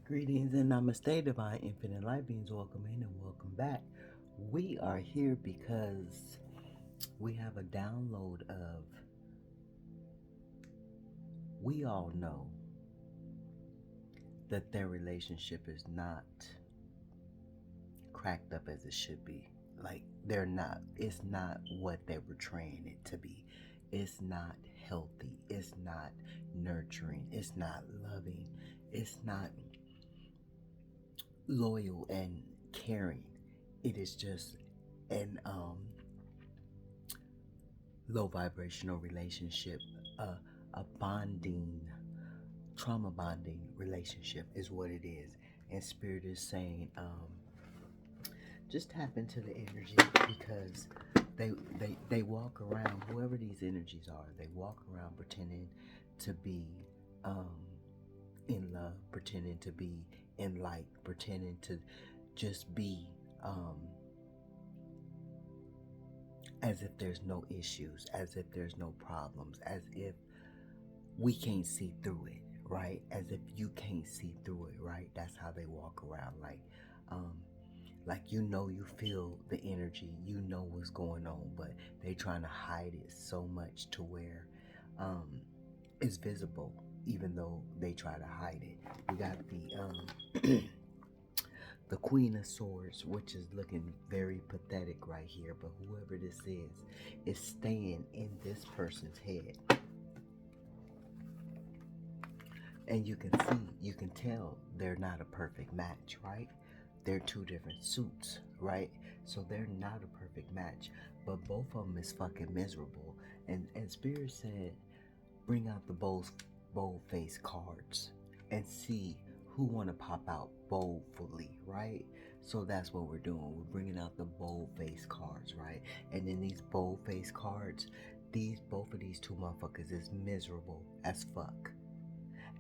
Greetings and namaste, divine infinite light beings. Welcome in and welcome back. We are here because we have a download of, we all know that their relationship is not cracked up as it should be. Like, it's not what they were portraying it to be. It's not healthy. It's not nurturing. It's not loving. It's not loyal and caring. It is just an low vibrational relationship, a bonding, trauma bonding relationship is what it is. And Spirit is saying, just tap into the energy because they walk around, whoever these energies are, they walk around pretending to be in love, pretending to be in light, pretending to just be as if there's no issues, as if there's no problems, as if we can't see through it, right? As if you can't see through it, right? That's how they walk around, like you feel the energy, you know what's going on, but they trying to hide it so much to where it's visible, even though they try to hide it. We got the the Queen of Swords, which is looking very pathetic right here, but whoever this is staying in this person's head. And you can tell they're not a perfect match, right? They're two different suits, right? So they're not a perfect match, but both of them is fucking miserable. And Spirit said, bring out the bold face cards and see who want to pop out boldly, right? So that's what we're doing. We're bringing out the bold face cards, right? And then these bold face cards, both of these two motherfuckers is miserable as fuck,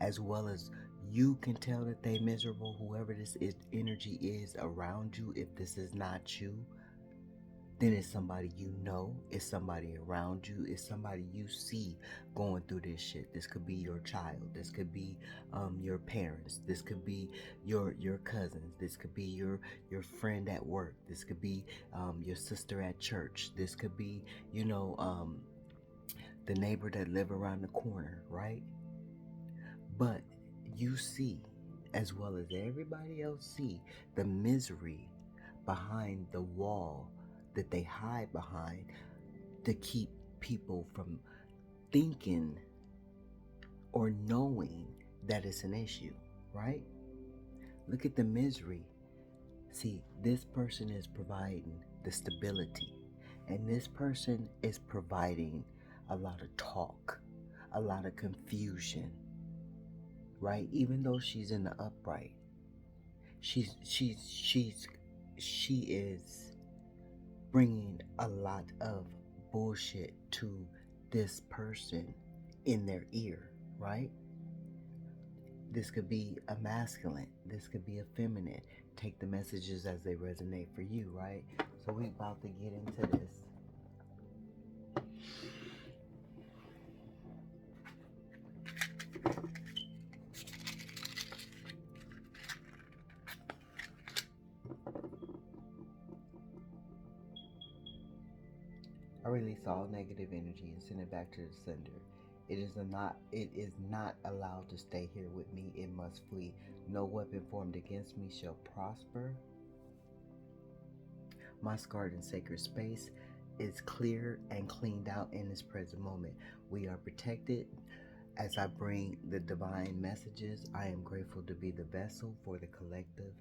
as well as you can tell that they miserable. Whoever this energy is around you, if this is not you, then it's somebody you know, it's somebody around you, it's somebody you see going through this shit. This could be your child, this could be your parents, this could be your cousins, this could be your friend at work, this could be your sister at church, this could be the neighbor that live around the corner, right? But you see, as well as everybody else see, the misery behind the wall that they hide behind to keep people from thinking or knowing that it's an issue, right? Look at the misery. See, this person is providing the stability, and this person is providing a lot of talk, a lot of confusion, right? Even though she's in the upright, she is bringing a lot of bullshit to this person in their ear, right? This could be a masculine, this could be a feminine. Take the messages as they resonate for you, right? So we about to get into this. I release all negative energy and send it back to the sender. It is not allowed to stay here with me. It must flee. No weapon formed against me shall prosper. My scarred and sacred space is clear and cleaned out in this present moment. We are protected. As I bring the divine messages, I am grateful to be the vessel for the collective,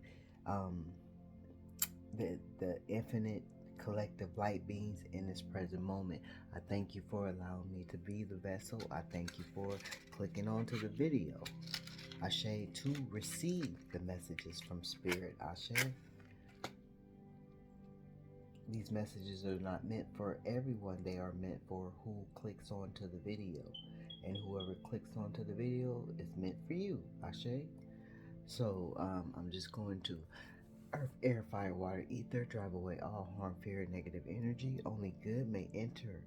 the infinite collective light beings in this present moment. I thank you for allowing me to be the vessel. I thank you for clicking onto the video. Ashe, to receive the messages from Spirit. Ashe. These messages are not meant for everyone. They are meant for who clicks onto the video. And whoever clicks onto the video is meant for you. Ashe. So I'm just going to earth, air, fire, water, ether, drive away all harm, fear, and negative energy. Only good may enter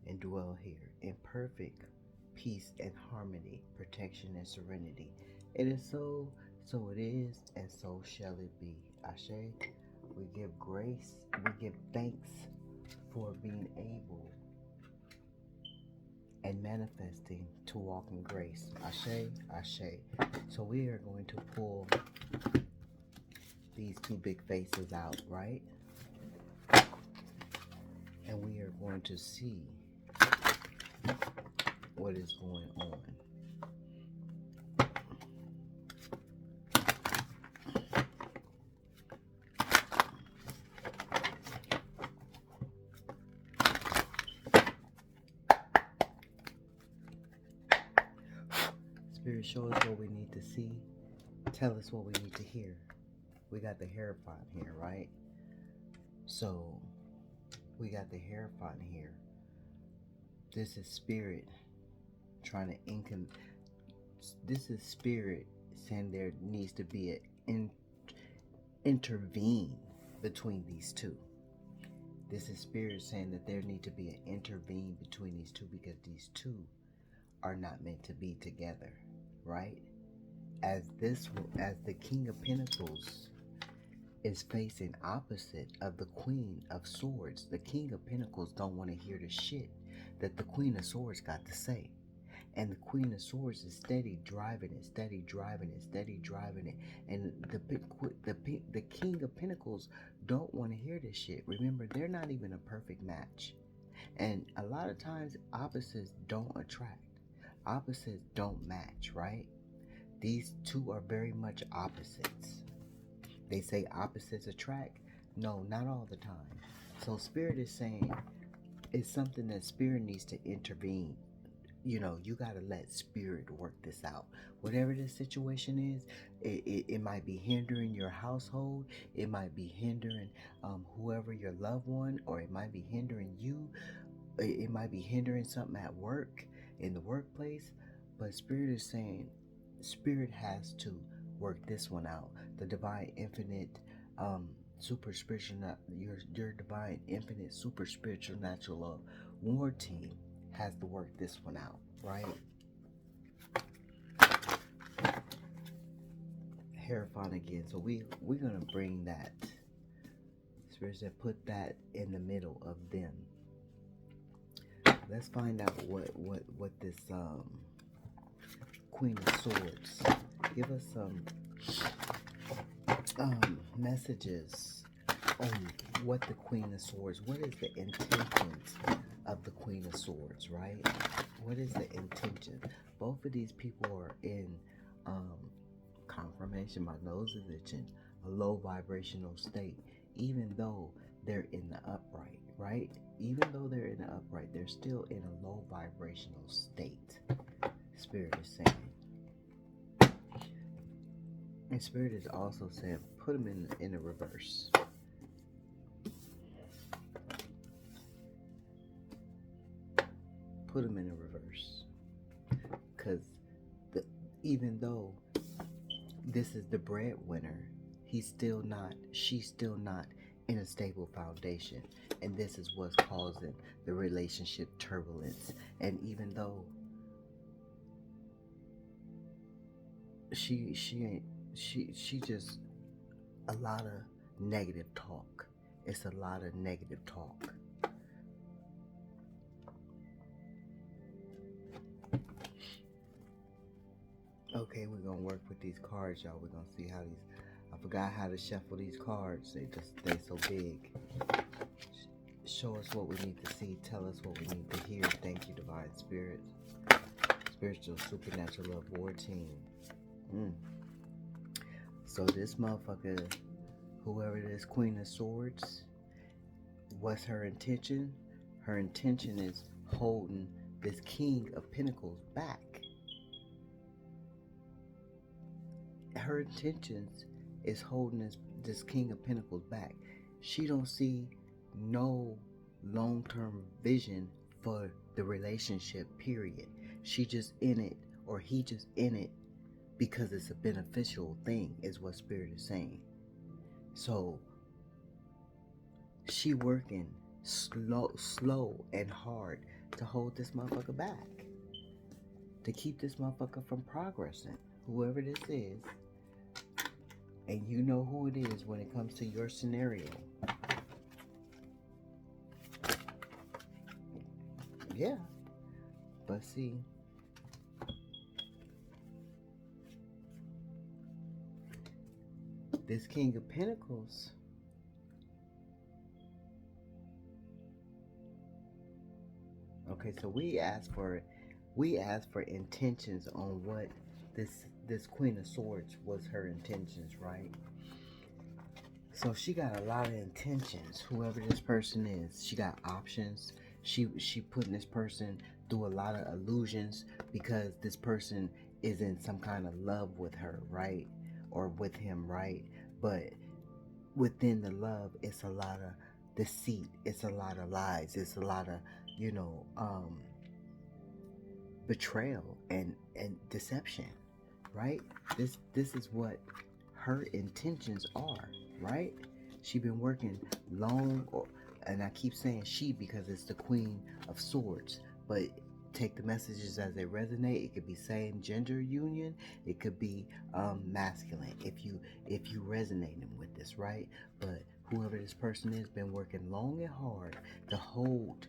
and dwell here in perfect peace and harmony, protection and serenity. It is so. So it is, and so shall it be. Ashe, we give grace, we give thanks for being able and manifesting to walk in grace. Ashe, Ashe. So we are going to pull these two big faces out, right? And we are going to see what is going on. Spirit, show us what we need to see. Tell us what we need to hear. We got the Hierophant here, right? So, we got the Hierophant here. This is Spirit trying to this is Spirit saying there needs to be an intervene between these two. This is Spirit saying that there need to be an intervene between these two because these two are not meant to be together, right? As the King of Pentacles is facing opposite of the Queen of Swords, the King of Pentacles don't want to hear the shit that the Queen of Swords got to say. And the Queen of Swords is steady driving it, steady driving it, steady driving it. And the King of Pentacles don't want to hear this shit. Remember, they're not even a perfect match. And a lot of times, opposites don't attract. Opposites don't match, right? These two are very much opposites. They say opposites attract. No, not all the time. So Spirit is saying it's something that Spirit needs to intervene. You know, you got to let Spirit work this out. Whatever this situation is, it might be hindering your household. It might be hindering whoever your loved one, or it might be hindering you. It might be hindering something at work, in the workplace. But Spirit is saying, Spirit has to work this one out. The divine, infinite, super spiritual, your divine, infinite, super spiritual, natural love war team has to work this one out, right? Hierophant again. So we're gonna bring that. Spirit said, put that in the middle of them. Let's find out what this Queen of Swords. Give us some messages on what the Queen of Swords. What is the intentions of the Queen of Swords, right? What is the intention? Both of these people are in confirmation. My nose is itching. A low vibrational state, even though they're in the upright, right? Even though they're in the upright, they're still in a low vibrational state. Spirit is saying. And Spirit is also saying, put them in a reverse. Put them in a reverse. Because even though this is the breadwinner, she's still not in a stable foundation. And this is what's causing the relationship turbulence. And even though she just a lot of negative talk. It's a lot of negative talk. Okay, we're gonna work with these cards, y'all. We're gonna see how these. I forgot how to shuffle these cards. They so big. Show us what we need to see. Tell us what we need to hear. Thank you, Divine Spirit. Spiritual Supernatural Love War Team. So this motherfucker, whoever this Queen of Swords, what's her intention? Her intention is holding this King of Pentacles back. Her intentions is holding this King of Pentacles back. She don't see no long-term vision for the relationship, period. She just in it, or he just in it because it's a beneficial thing, is what Spirit is saying. So she working slow and hard to hold this motherfucker back, to keep this motherfucker from progressing. Whoever this is, And you know who it is when it comes to your scenario. Yeah. But see, this King of Pentacles, okay, so we asked for intentions on what this Queen of Swords was her intentions, right? So she got a lot of intentions. Whoever this person is, she got options. She putting this person through a lot of illusions because this person is in some kind of love with her, right? Or with him, right? But within the love, it's a lot of deceit. It's a lot of lies. It's a lot of, you know, betrayal and deception, right? This is what her intentions are, right? She been working long, and I keep saying she because it's the Queen of Swords, but take the messages as they resonate. It could be same gender union, it could be masculine if you resonating with this, right? But whoever this person is been working long and hard to hold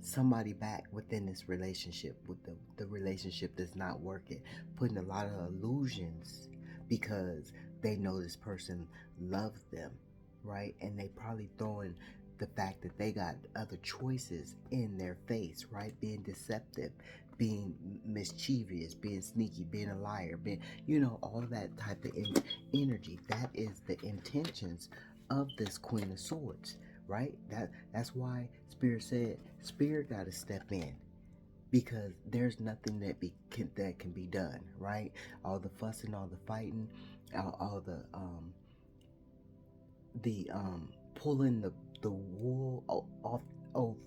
somebody back within this relationship, with the relationship that's not working, putting a lot of illusions because they know this person loves them, right? And they probably throwing the fact that they got other choices in their face, right? Being deceptive, being mischievous, being sneaky, being a liar, being, all that type of energy. That is the intentions of this Queen of Swords, right? That's why Spirit got to step in, because there's nothing that can be done, right? All the fussing, all the fighting, all the pulling the wool off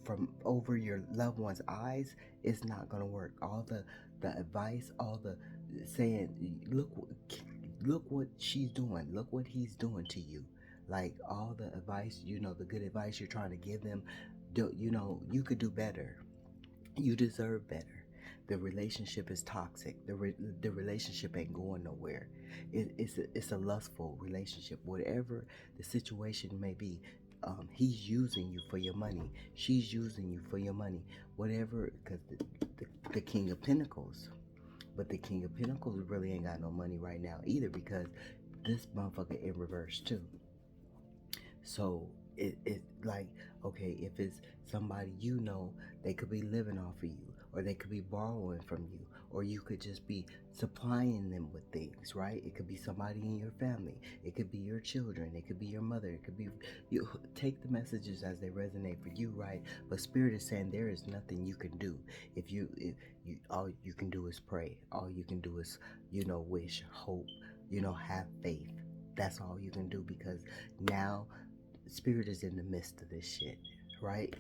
from over your loved one's eyes is not gonna work. All the advice, all the saying, look what she's doing, look what he's doing to you, like all the advice, the good advice you're trying to give them, you could do better, you deserve better. The relationship is toxic. The relationship ain't going nowhere. It's a lustful relationship. Whatever the situation may be, he's using you for your money. She's using you for your money. Whatever, because the King of Pentacles. But the King of Pentacles really ain't got no money right now either, because this motherfucker in reverse too. So it like, okay, if it's somebody they could be living off of you, or they could be borrowing from you, or you could just be supplying them with things, right? It could be somebody in your family, it could be your children, it could be your mother, it could be you. Take the messages as they resonate for you, right? But Spirit is saying there is nothing you can do. If you all you can do is pray, all you can do is wish, hope, have faith. That's all you can do, because now Spirit is in the midst of this shit, right?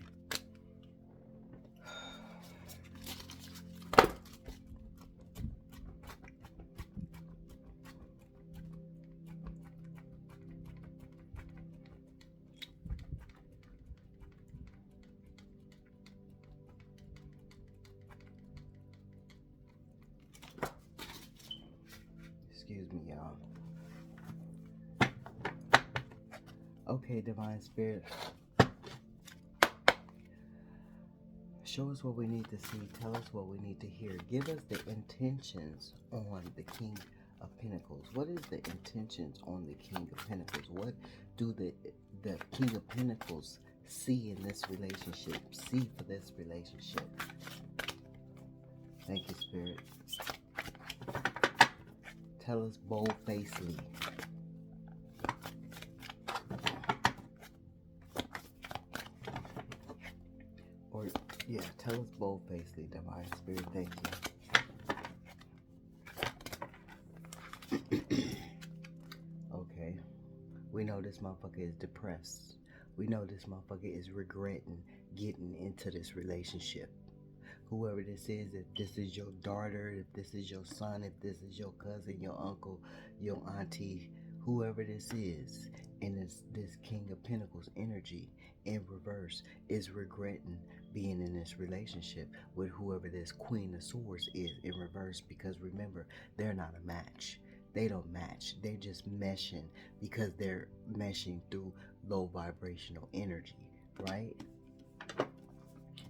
Excuse me, y'all. Okay, Divine Spirit. Show us what we need to see. Tell us what we need to hear. Give us the intentions on the King of Pentacles. What is the intentions on the King of Pentacles? What do the King of Pentacles see in this relationship? See for this relationship. Thank you, Spirit. Tell us bold-facedly. Or, yeah, tell us bold-facedly, Divine Spirit. Thank you. Okay. We know this motherfucker is depressed. We know this motherfucker is regretting getting into this relationship. Whoever this is, if this is your daughter, if this is your son, if this is your cousin, your uncle, your auntie, whoever this is, and this King of Pentacles energy in reverse is regretting being in this relationship with whoever this Queen of Swords is in reverse, because remember, they're not a match. They don't match. They're just meshing because they're meshing through low vibrational energy, right?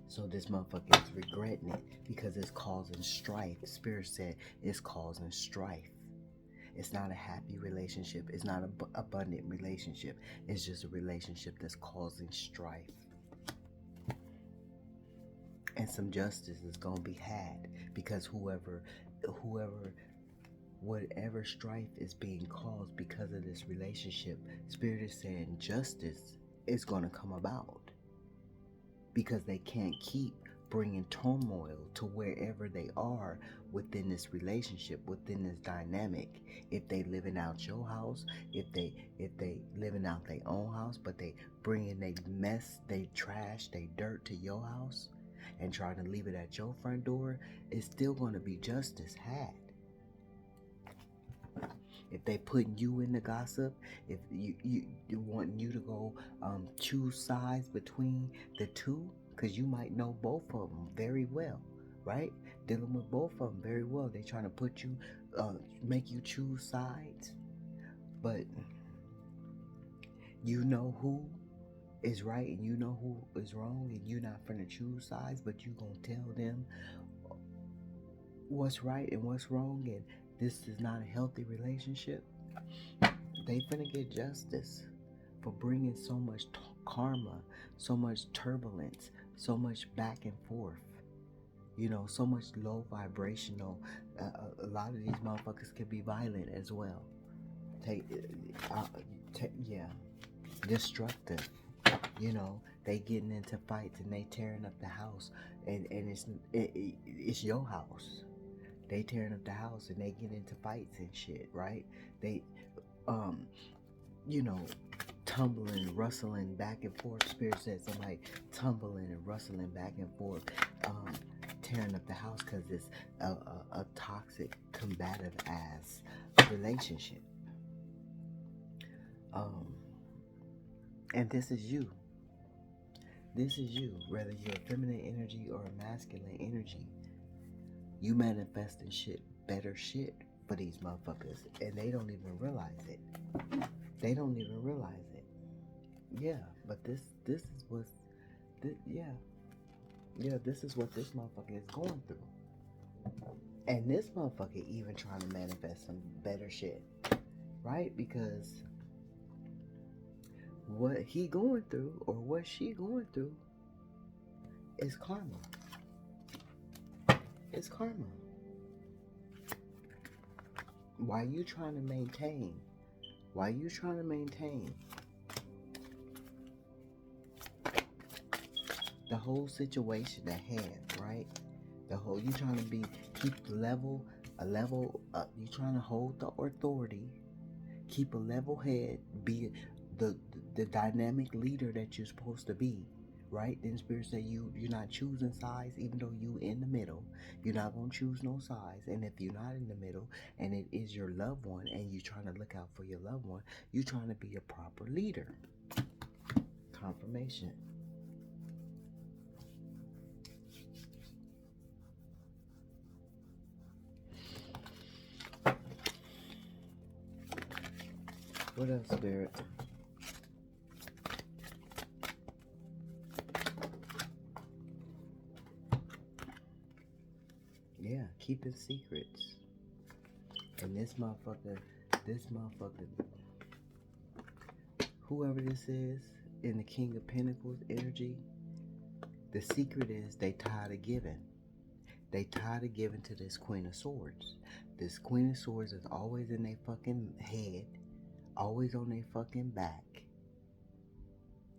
So this motherfucker is regretting it because it's causing strife. Spirit said it's causing strife. It's not a happy relationship. It's not an abundant relationship. It's just a relationship that's causing strife. And some justice is going to be had because whatever strife is being caused because of this relationship, Spirit is saying justice is going to come about because they can't keep bringing turmoil to wherever they are within this relationship, within this dynamic. If they living out your house, if they living out their own house, but they bringing they mess, they trash, they dirt to your house and trying to leave it at your front door, it's still going to be justice had. If they putting you in the gossip, if you want you to go choose sides between the two, because you might know both of them very well, right? Dealing with both of them very well. They trying to put you, make you choose sides, but you know who is right and you know who is wrong, and you're not finna choose sides, but you gonna tell them what's right and what's wrong, and this is not a healthy relationship. They finna get justice for bringing so much karma, so much turbulence, so much back and forth. You know, so much low vibrational. A lot of these motherfuckers can be violent as well. Yeah, destructive. You know, they getting into fights and they tearing up the house, and it's your house. They tearing up the house and they get into fights and shit, right? They you know, tumbling, rustling back and forth. Spirit said somebody tumbling and rustling back and forth, tearing up the house because it's a toxic, combative ass relationship. And this is you. This is you, whether you're a feminine energy or a masculine energy. You manifesting shit, better shit for these motherfuckers, and they don't even realize it. They don't even realize it. Yeah, but this is what, this is what this motherfucker is going through. And this motherfucker even trying to manifest some better shit, right? Because what he going through or what she going through is karma. It's karma. Why you trying to maintain? Why you trying to maintain the whole situation at hand, right? The whole, you trying to keep the level, you trying to hold the authority, keep a level head, be the dynamic leader that you're supposed to be, right? Then Spirit say you're not choosing sides, even though you in the middle. You're not gonna choose no sides. And if you're not in the middle and it is your loved one and you're trying to look out for your loved one, you're trying to be a proper leader. Confirmation. What else, Spirit? Yeah, keeping secrets. And this motherfucker, whoever this is, in the King of Pentacles energy, the secret is they tired of giving. They tired of giving to this Queen of Swords. This Queen of Swords is always in their fucking head, always on their fucking back.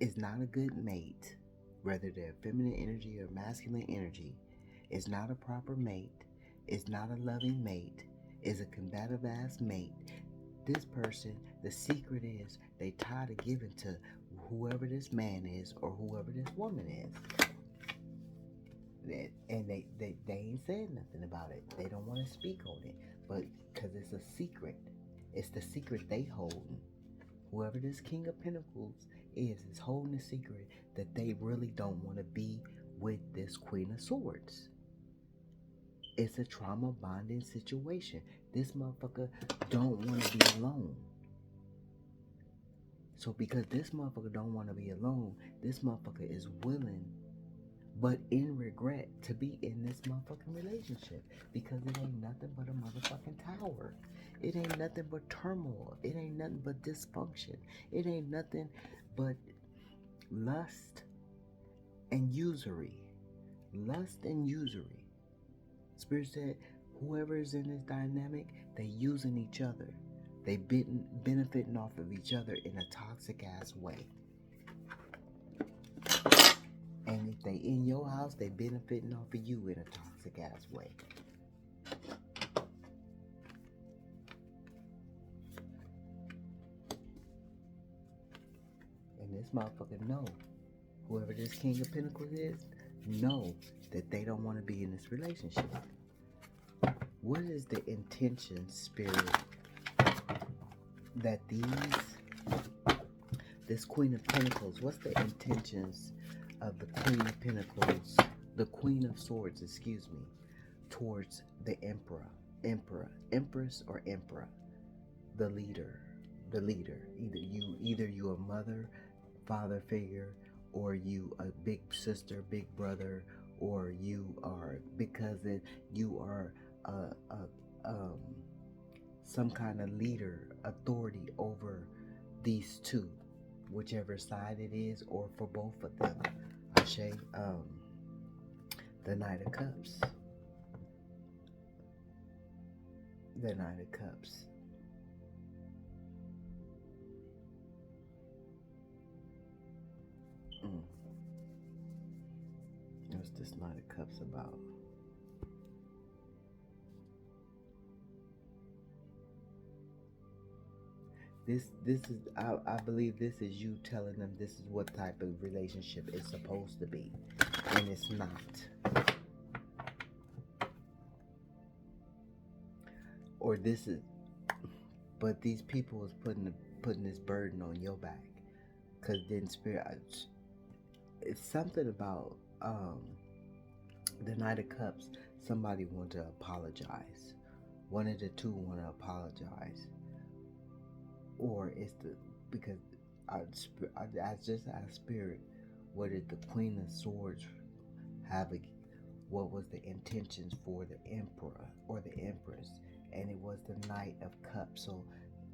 Is not a good mate, whether they're feminine energy or masculine energy. Is not a proper mate. Is not a loving mate. Is a combative ass mate. This person, the secret is they tired of giving to whoever this man is or whoever this woman is. And they ain't saying nothing about it. They don't want to speak on it, but because it's a secret. It's the secret they hold. Whoever this King of Pentacles is holding a secret that they really don't want to be with this Queen of Swords. It's a trauma bonding situation. This motherfucker don't want to be alone. So because this motherfucker don't want to be alone, this motherfucker is willing, but in regret, to be in this motherfucking relationship. Because it ain't nothing but a motherfucking tower. It ain't nothing but turmoil. It ain't nothing but dysfunction. It ain't nothing but lust and usury. Lust and usury. Spirit said, whoever is in this dynamic, they using each other. They benefiting off of each other in a toxic ass way. And if they in your house, they benefiting off of you in a toxic ass way. And this motherfucker know, whoever this King of Pentacles is, know that they don't want to be in this relationship. What is the intention, Spirit, that this Queen of Pentacles, what's the intentions of the Queen of Pentacles, the Queen of Swords, excuse me, towards the Emperor, Empress or Emperor, the leader, either you a mother, father figure, or you a big sister, big brother, or you are, because you are some kind of leader, authority over these two, whichever side it is, or for both of them. Ashe, the Knight of Cups. The Knight of Cups. What's this Knight of Cups about? This is, I believe this is you telling them this is what type of relationship it's supposed to be, and it's not. Or this is, but these people is putting this burden on your back, because then Spirit, it's something about the Knight of Cups. Somebody want to apologize. One of the two want to apologize. Or it's because I just asked Spirit, what did the Queen of Swords have? What was the intentions for the Emperor or the Empress? And it was the Knight of Cups. So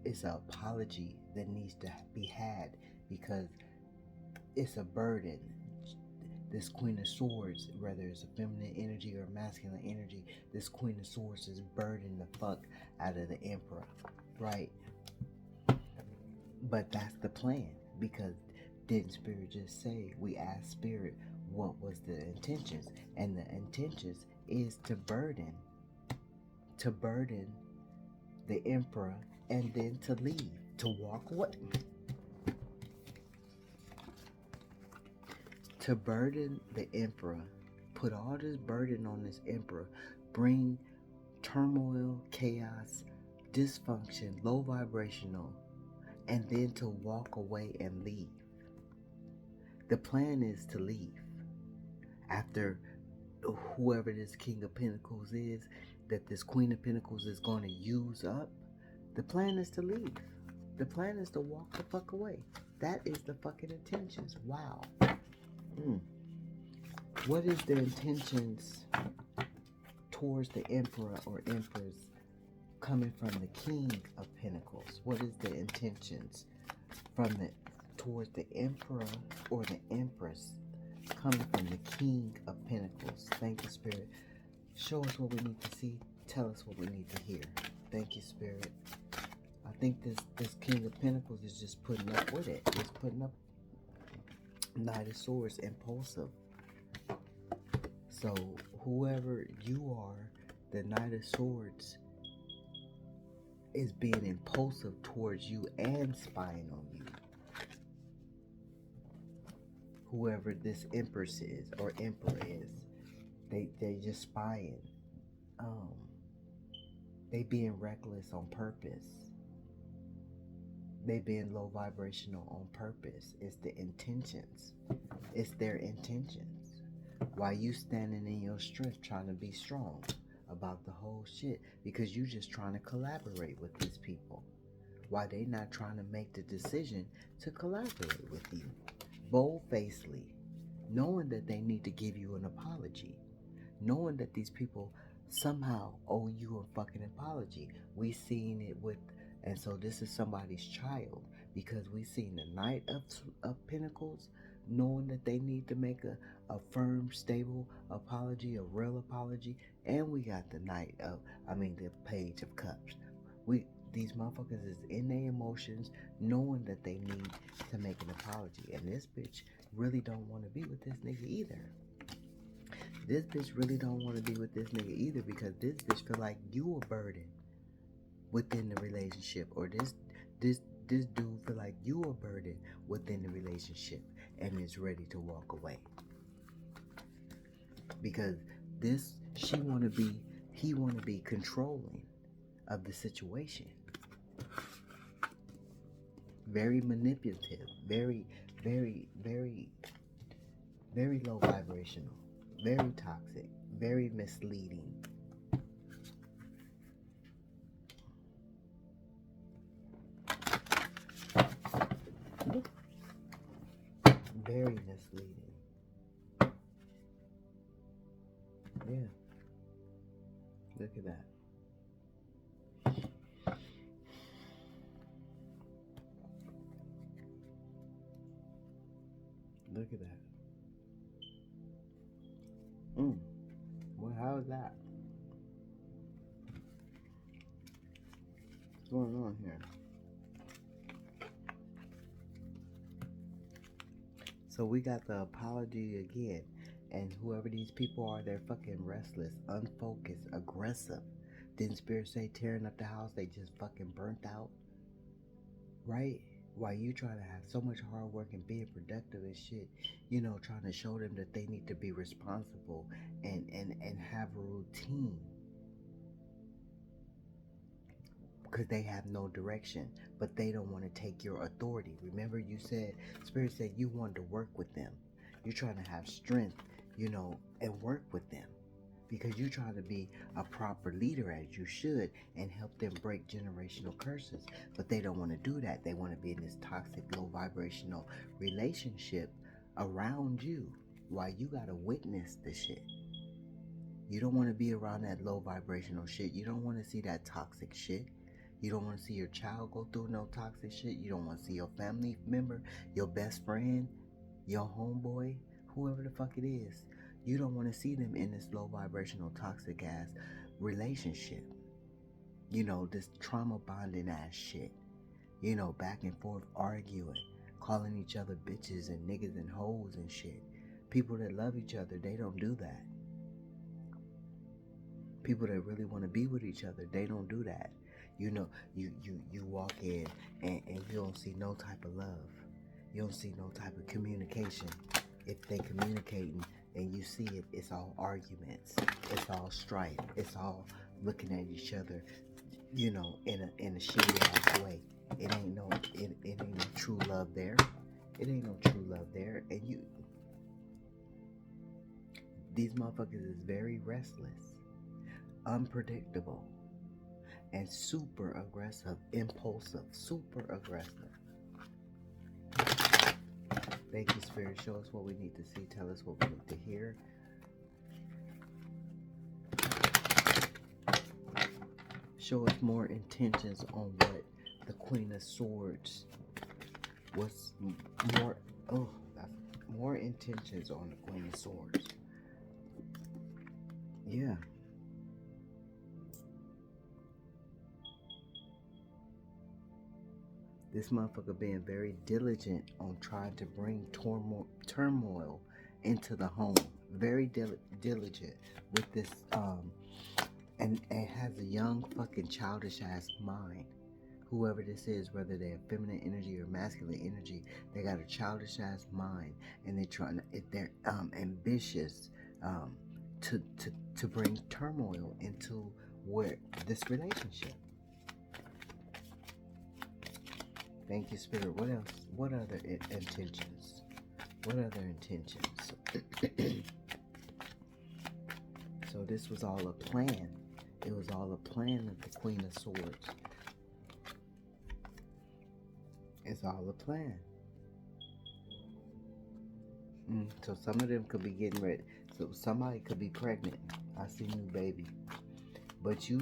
it's an apology that needs to be had, because it's a burden. This Queen of Swords, whether it's a feminine energy or masculine energy, this Queen of Swords is burdening the fuck out of the Emperor, right? But that's the plan, because didn't Spirit just say, we asked Spirit what was the intentions, and the intentions is to burden the Emperor, and then to leave, to walk away, to burden the Emperor, put all this burden on this Emperor, bring turmoil, chaos, dysfunction, low vibrational, and then to walk away and leave. The plan is to leave. After whoever this King of Pentacles is, that this Queen of Pentacles is going to use up, the plan is to leave. The plan is to walk the fuck away. That is the fucking intentions. Wow. What is the intentions towards the Emperor or Empress coming from the King of Pentacles? What is the intentions towards the Emperor or the Empress coming from the King of Pentacles? Thank you, Spirit. Show us what we need to see. Tell us what we need to hear. Thank you, Spirit. I think this King of Pentacles is just putting up with it. Just putting up. Knight of Swords, impulsive. So whoever you are, the Knight of Swords is being impulsive towards you and spying on you. Whoever this Empress is or Emperor is, they just spying. They being reckless on purpose. They being low vibrational on purpose. It's the intentions. It's their intentions. While you standing in your strength trying to be strong. about the whole shit because you just trying to collaborate with these people. Why they not trying to make the decision to collaborate with you? Bold-facedly, knowing that they need to give you an apology. Knowing that these people somehow owe you a fucking apology. We seen it with, and so this is somebody's child because we seen the Knight of Pentacles, knowing that they need to make a firm, stable apology, a real apology, and we got the the Page of Cups. These motherfuckers is in their emotions, knowing that they need to make an apology, and this bitch really don't want to be with this nigga either. This bitch really don't want to be with this nigga either because this bitch feel like you a burden within the relationship, or this dude feel like you a burden within the relationship and is ready to walk away. Because he want to be controlling of the situation. Very manipulative, very, very, very, very low vibrational, very toxic, very misleading. Very misleading. Yeah. Look at that. Look at that. Well, how is that? What's going on here? So we got the apology again. And whoever these people are, they're fucking restless, unfocused, aggressive. Didn't Spirit say tearing up the house, they just fucking burnt out? Right? While you trying to have so much hard work and being productive and shit, trying to show them that they need to be responsible and have a routine. Because they have no direction, but they don't want to take your authority. Remember you said, Spirit said you wanted to work with them. You're trying to have strength, and work with them. Because you're trying to be a proper leader as you should and help them break generational curses. But they don't want to do that. They want to be in this toxic, low vibrational relationship around you while you got to witness the shit. You don't want to be around that low vibrational shit. You don't want to see that toxic shit. You don't want to see your child go through no toxic shit. You don't want to see your family member, your best friend, your homeboy, whoever the fuck it is. You don't want to see them in this low vibrational toxic ass relationship. This trauma bonding ass shit. Back and forth arguing, calling each other bitches and niggas and hoes and shit. People that love each other, they don't do that. People that really want to be with each other, they don't do that. You walk in and you don't see no type of love. You don't see no type of communication. If they communicating and you see it, it's all arguments. It's all strife. It's all looking at each other, in a shitty ass way. It ain't no true love there. It ain't no true love there. And these motherfuckers is very restless, unpredictable, and super aggressive, impulsive, super aggressive. Thank you, Spirit. Show us what we need to see. Tell us what we need to hear. Show us more intentions on what the Queen of Swords was more intentions on the Queen of Swords. Yeah. This motherfucker being very diligent on trying to bring turmoil into the home. Very diligent with this, and has a young fucking childish ass mind. Whoever this is, whether they're feminine energy or masculine energy, they got a childish ass mind, and they're ambitious to bring turmoil into this relationship. Thank you, Spirit. What else? What other intentions? What other intentions? So this was all a plan. It was all a plan of the Queen of Swords. It's all a plan. So some of them could be getting ready. So somebody could be pregnant. I see new baby. But you,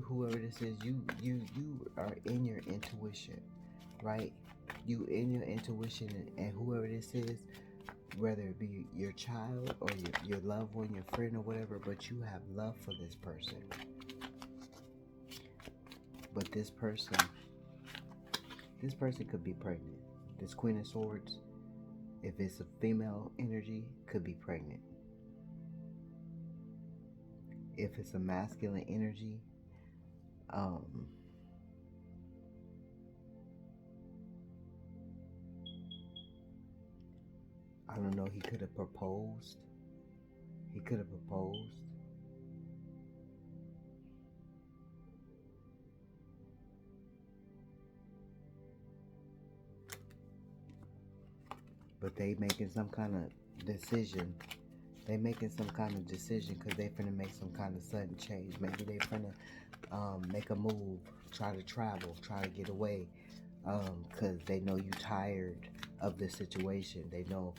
whoever this is, you are in your intuition, right? You in your intuition, and whoever this is, whether it be your child or your loved one, your friend or whatever, but you have love for this person. But this person could be pregnant. This Queen of Swords, if it's a female energy, could be pregnant. If it's a masculine energy, I don't know, he could have proposed. He could have proposed. But they making some kind of decision. They making some kind of decision because they finna make some kind of sudden change. Maybe they finna make a move, try to travel, try to get away, because they know you tired of the situation. They know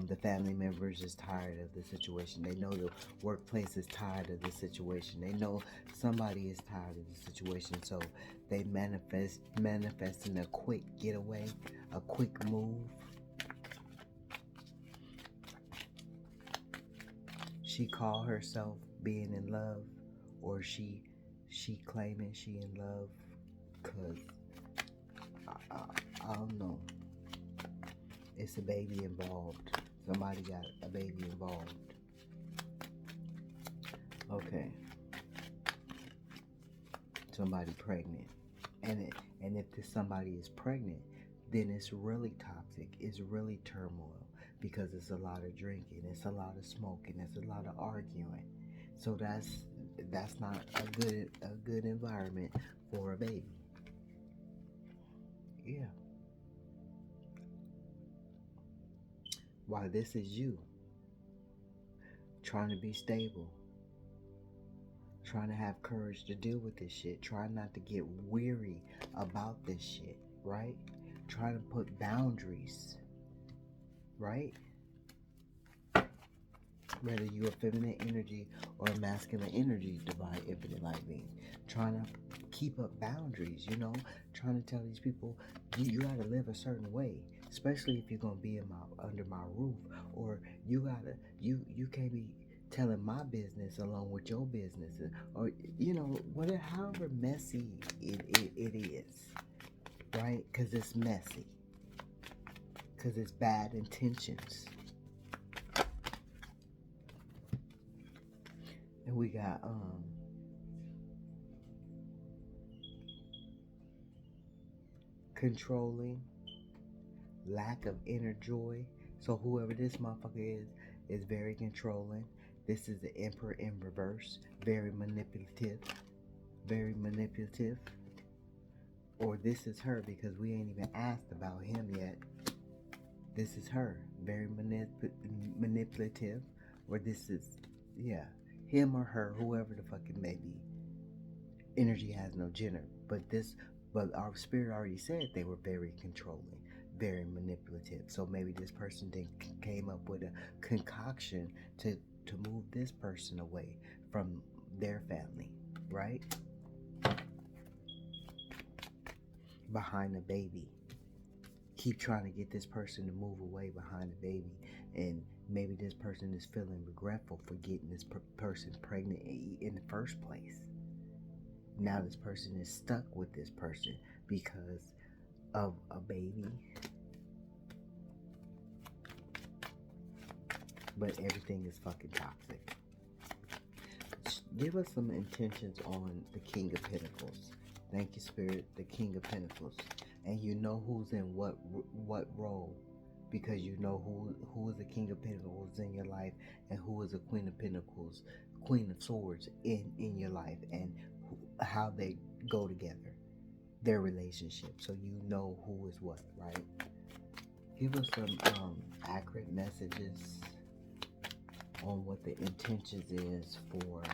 the family members is tired of the situation. They know the workplace is tired of the situation. They know somebody is tired of the situation. So they manifesting a quick getaway, a quick move. She call herself being in love, or she claiming she in love, cause I don't know. It's a baby involved. Somebody got a baby involved. Okay. Somebody pregnant, and if this somebody is pregnant, then it's really toxic. It's really turmoil. Because it's a lot of drinking, it's a lot of smoking, it's a lot of arguing. So that's not a good environment for a baby. Yeah. While this is you trying to be stable, trying to have courage to deal with this shit, trying not to get weary about this shit, right? Trying to put boundaries. Right? Whether you're a feminine energy or a masculine energy, divine infinite light being, trying to keep up boundaries, trying to tell these people you gotta live a certain way, especially if you're gonna be under my roof, or you can't be telling my business along with your business, or whatever, however messy it is, right? Because it's messy. Because it's bad intentions. And we got controlling, lack of inner joy. So whoever this motherfucker is very controlling. This is the Emperor in reverse. Very manipulative. Very manipulative. Or this is her, because we ain't even asked about him yet. This is her, very manipulative, or this is, him or her, whoever the fuck it may be. Energy has no gender, but our spirit already said they were very controlling, very manipulative. So maybe this person then came up with a concoction to move this person away from their family, right? Behind the baby. Keep trying to get this person to move away behind the baby, and maybe this person is feeling regretful for getting this person pregnant in the first place. Now this person is stuck with this person because of a baby, but everything is fucking toxic. Give us some intentions on the King of Pentacles. Thank you, Spirit, the King of Pentacles. And you know who's in what role, because you know who is the King of Pentacles in your life, and who is the Queen of Pentacles, Queen of Swords in your life, and how they go together, their relationship, so you know who is what, right? Give us some accurate messages on what the intentions is for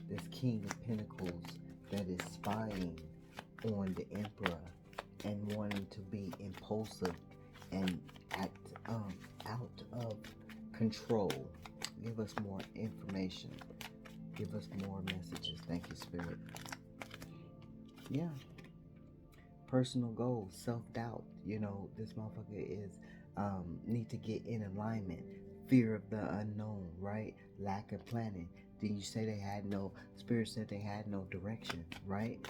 This King of Pentacles that is spying on the Emperor and wanting to be impulsive and act out of control. Give us more information. Give us more messages. Thank you, Spirit. Yeah. Personal goals, self-doubt. You know, this motherfucker is need to get in alignment. Fear of the unknown, right? Lack of planning. Didn't you say they had no, Spirit said they had no direction, right?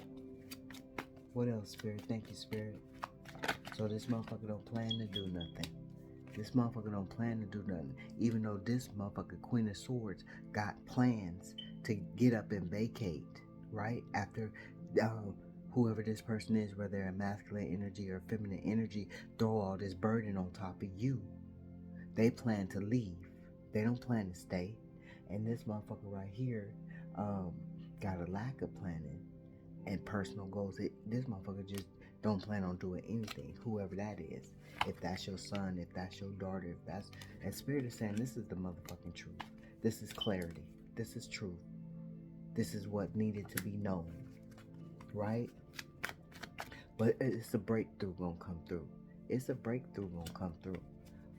What else, Spirit? Thank you, Spirit. So this motherfucker don't plan to do nothing. This motherfucker don't plan to do nothing. Even though this motherfucker, Queen of Swords, got plans to get up and vacate, right? After whoever this person is, whether they're a masculine energy or feminine energy, throw all this burden on top of you. They plan to leave. They don't plan to stay. And this motherfucker right here got a lack of planning and personal goals. This motherfucker just don't plan on doing anything, whoever that is. If that's your son, if that's your daughter, if that's... And Spirit is saying this is the motherfucking truth. This is clarity. This is truth. This is what needed to be known. Right? But it's a breakthrough gonna come through. It's a breakthrough gonna come through.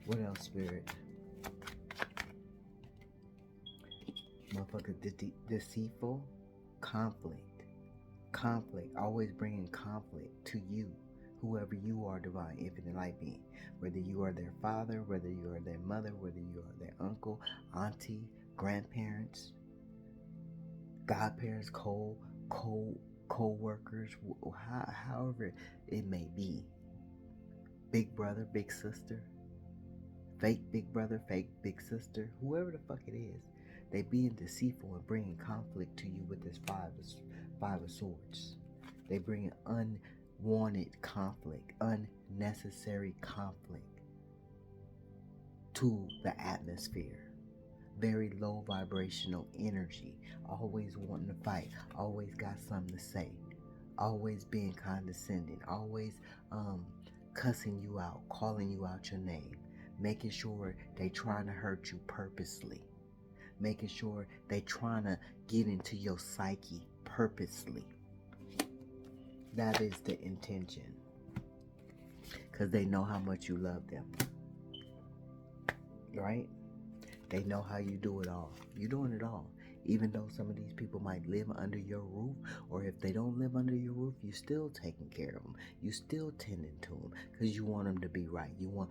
What else, Spirit? Motherfucker, deceitful, conflict. Conflict, always bringing conflict to you, whoever you are, divine, infinite light being. Whether you are their father, whether you are their mother, whether you are their uncle, auntie, grandparents, godparents, co-workers, however it may be. Big brother, big sister, fake big brother, fake big sister, whoever the fuck it is, they being deceitful and bringing conflict to you with this five of swords. They bring unwanted conflict, unnecessary conflict to the atmosphere. Very low vibrational energy, always wanting to fight, always got something to say, always being condescending, always cussing you out, calling you out your name, making sure they trying to hurt you purposely, making sure they trying to get into your psyche purposely. That is the intention, because they know how much you love them, right? They know how you do it all. You're doing it all. Even though some of these people might live under your roof, or if they don't live under your roof, you're still taking care of them. You're still tending to them because you want them to be right. You want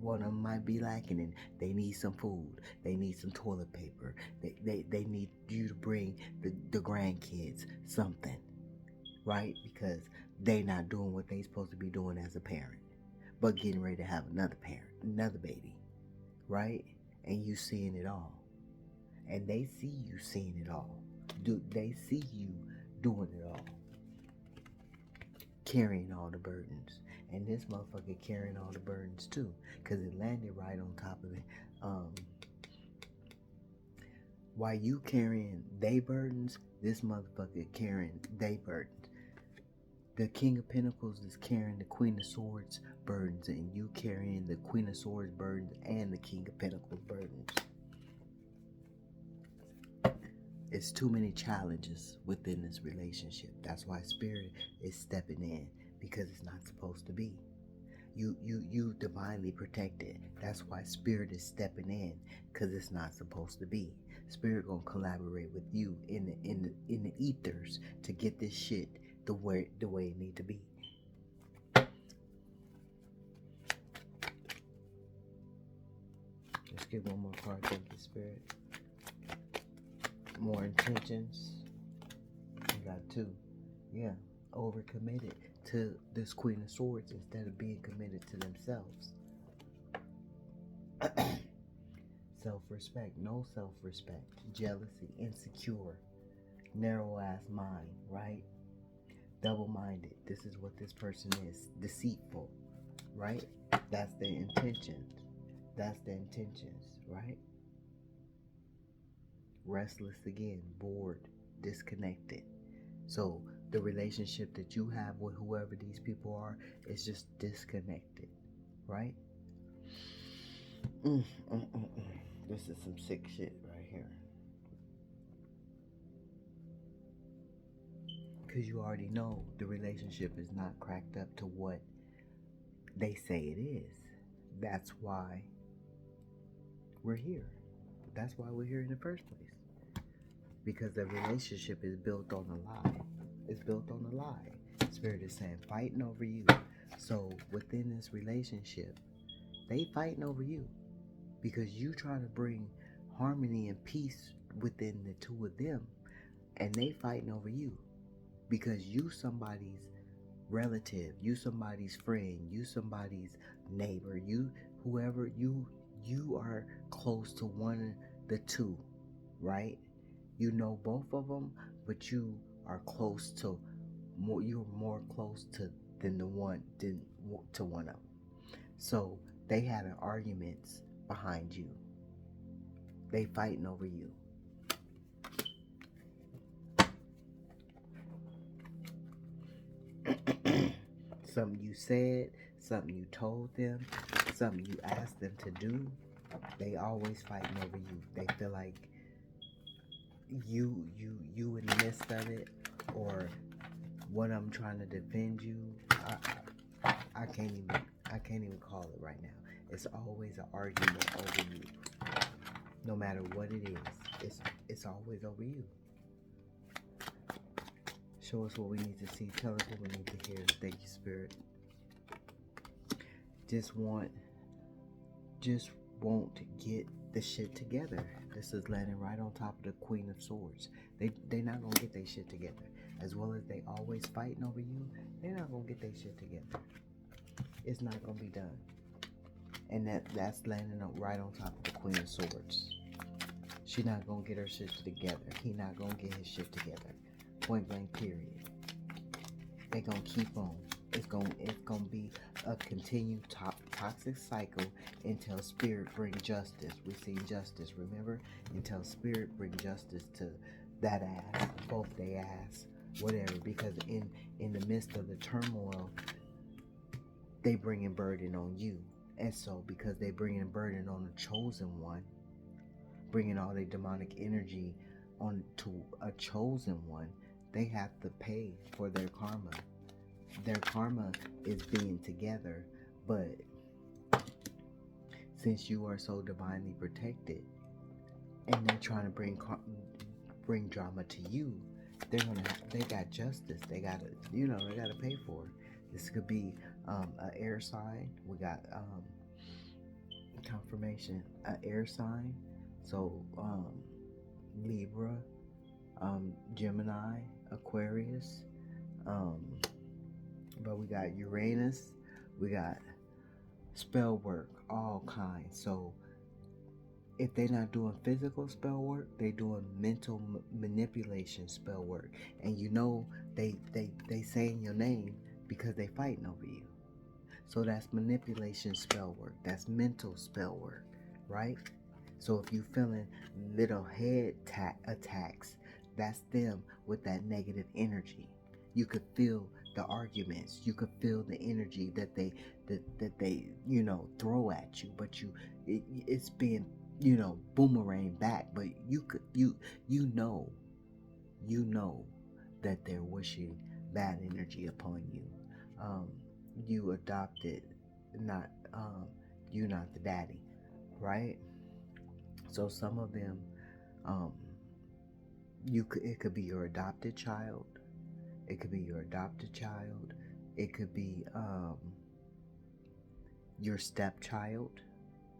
one of them might be lacking and they need some food. They need some toilet paper. They need you to bring the grandkids something, right? Because they not doing what they supposed to be doing as a parent, but getting ready to have another baby, right? And you seeing it all. And they see you seeing it all. They see you doing it all. Carrying all the burdens. And this motherfucker carrying all the burdens too. Because it landed right on top of it. While you carrying they burdens, this motherfucker carrying they burdens. The King of Pentacles is carrying the Queen of Swords burdens. And you carrying the Queen of Swords burdens and the King of Pentacles burdens. It's too many challenges within this relationship. That's why Spirit is stepping in, because it's not supposed to be. You divinely protected. That's why Spirit is stepping in, because it's not supposed to be. Spirit gonna collaborate with you in the ethers to get this shit the way it need to be. Let's get one more card. Thank you, Spirit. More intentions. We got two. Yeah. Overcommitted to this Queen of Swords instead of being committed to themselves. Self-respect. No self-respect. Jealousy. Insecure. Narrow-ass mind. Right? Double-minded. This is what this person is. Deceitful. Right? That's their intentions. That's the intentions. Right? Restless again, bored, disconnected. So the relationship that you have with whoever these people are is just disconnected, right? This is some sick shit right here. because you already know the relationship is not cracked up to what they say it is. That's why we're here. That's why we're here in the first place. Because the relationship is built on a lie. It's built on a lie. Spirit is saying fighting over you. So within this relationship, they fighting over you because you trying to bring harmony and peace within the two of them, and they fighting over you because you somebody's relative, you somebody's friend, you somebody's neighbor, you whoever you are close to one of the two, right? You know both of them, but you are close to more. You're more close to than one of them. So they having arguments behind you. They fighting over you. Something you said, something you told them, something you asked them to do, they always fighting over you. They feel like you in the midst of it, or one of them trying to defend you. I can't even call it right now. It's always an argument over you. No matter what it is, it's always over you. Show us what we need to see. Tell us what we need to hear. Thank you, Spirit. Just won't get the shit together. This is landing right on top of the Queen of Swords. They not gonna get their shit together. As well as they always fighting over you, they're not gonna get their shit together. It's not gonna be done. And that's landing up right on top of the Queen of Swords. She not gonna get her shit together. He not gonna get his shit together. Point blank, period. They gonna keep on. It's gonna be a continued toxic cycle until Spirit bring justice. We seen justice, remember? Until Spirit bring justice to that ass, both they ass, whatever. Because in the midst of the turmoil, they bringing burden on you. And so because they bringing burden on the chosen one, bringing all their demonic energy on to a chosen one, they have to pay for their karma. Their karma is being together, but since you are so divinely protected, and they're trying to bring drama to you, they got justice. They gotta pay for it. This could be an air sign. We got confirmation, an air sign. So Libra, Gemini, Aquarius, but we got Uranus, we got spell work, all kinds. So if they're not doing physical spell work, they doing mental manipulation spell work. And you know they saying your name because they fighting over you. So that's manipulation spell work. That's mental spell work, right? So if you feeling little head attacks, that's them with that negative energy. You could feel the arguments. You could feel the energy that they throw at you, but it's being boomerang back. But you know that they're wishing bad energy upon you. You adopted, not you not the daddy, right? So some of them, it could be your adopted child. It could be your adopted child. It could be your stepchild,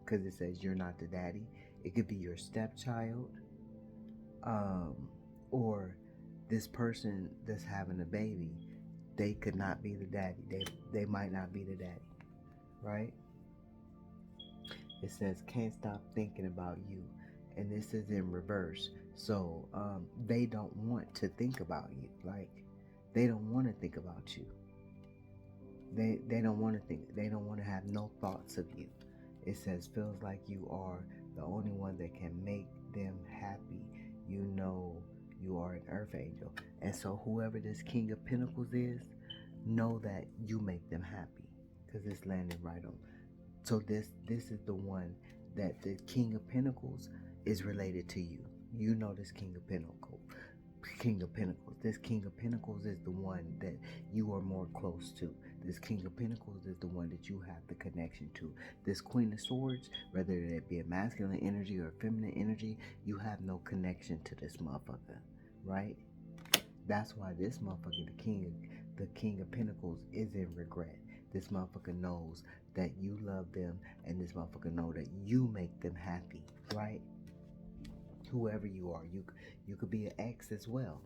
because it says you're not the daddy. It could be your stepchild, or this person that's having a baby. They could not be the daddy. They might not be the daddy, right? It says can't stop thinking about you, and this is in reverse. So they don't want to think about you. Like, they don't want to think about you. They don't want to think. They don't want to have no thoughts of you. It says feels like you are the only one that can make them happy. You know you are an earth angel. And so whoever this King of Pentacles is, know that you make them happy, because it's landing right on. So this is the one that the King of Pentacles is related to you. You know this King of Pentacles. King of Pentacles. This King of Pentacles is the one that you are more close to. This King of Pentacles is the one that you have the connection to. This Queen of Swords, whether it be a masculine energy or feminine energy, you have no connection to this motherfucker, right? That's why this motherfucker, the King of Pentacles, is in regret. This motherfucker knows that you love them, and this motherfucker know that you make them happy, right? Whoever you are, you could be an ex as well.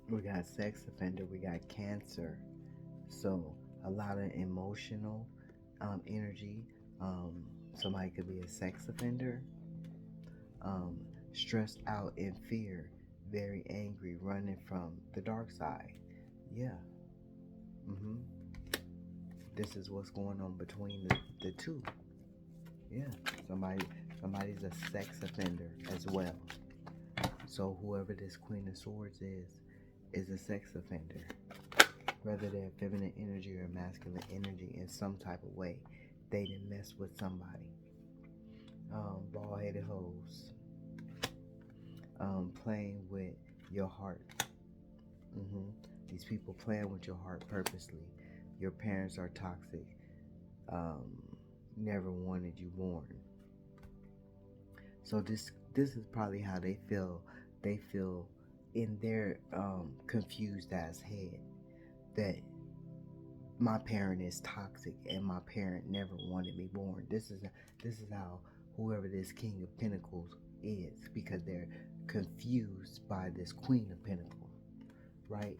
We got sex offender, we got Cancer. So a lot of emotional energy. Somebody could be a sex offender, stressed out in fear, very angry, running from the dark side. Yeah. This is what's going on between the two. Yeah. Somebody's a sex offender as well. So whoever this Queen of Swords is a sex offender. Whether they're feminine energy or masculine energy in some type of way, they didn't mess with somebody. Bald-headed hoes. Playing with your heart. These people playing with your heart purposely. Your parents are toxic. Never wanted you born. So this is probably how they feel. They feel in their confused ass head that my parent is toxic and my parent never wanted me born. This is how whoever this King of Pentacles is, because they're confused by this Queen of Pentacles, right?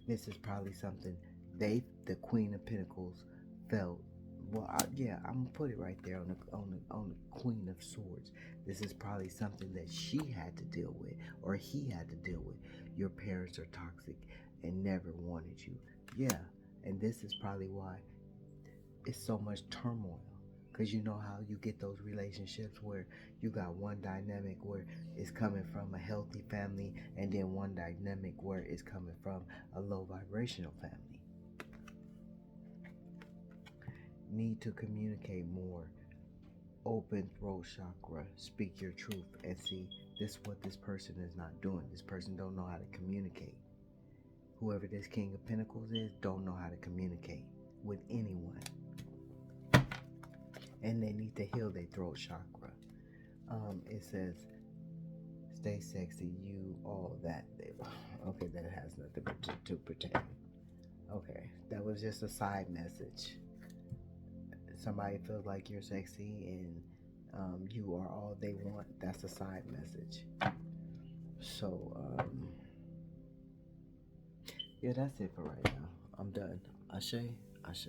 This is probably something the Queen of Pentacles felt. Well, I'm gonna put it right there on the Queen of Swords. This is probably something that she had to deal with, or he had to deal with. Your parents are toxic and never wanted you. Yeah, and this is probably why it's so much turmoil. Because you know how you get those relationships where you got one dynamic where it's coming from a healthy family, and then one dynamic where it's coming from a low vibrational family. Need to communicate more. Open throat chakra. Speak your truth. And see, this is what this person is not doing. This person don't know how to communicate. Whoever this King of Pentacles is don't know how to communicate with anyone. And they need to heal their throat chakra. It says, stay sexy, you, all that. Okay, that has nothing to pertain. Okay, that was just a side message. Somebody feels like you're sexy and you are all they want. That's a side message. So, yeah, that's it for right now. I'm done. Ashe, Ashe.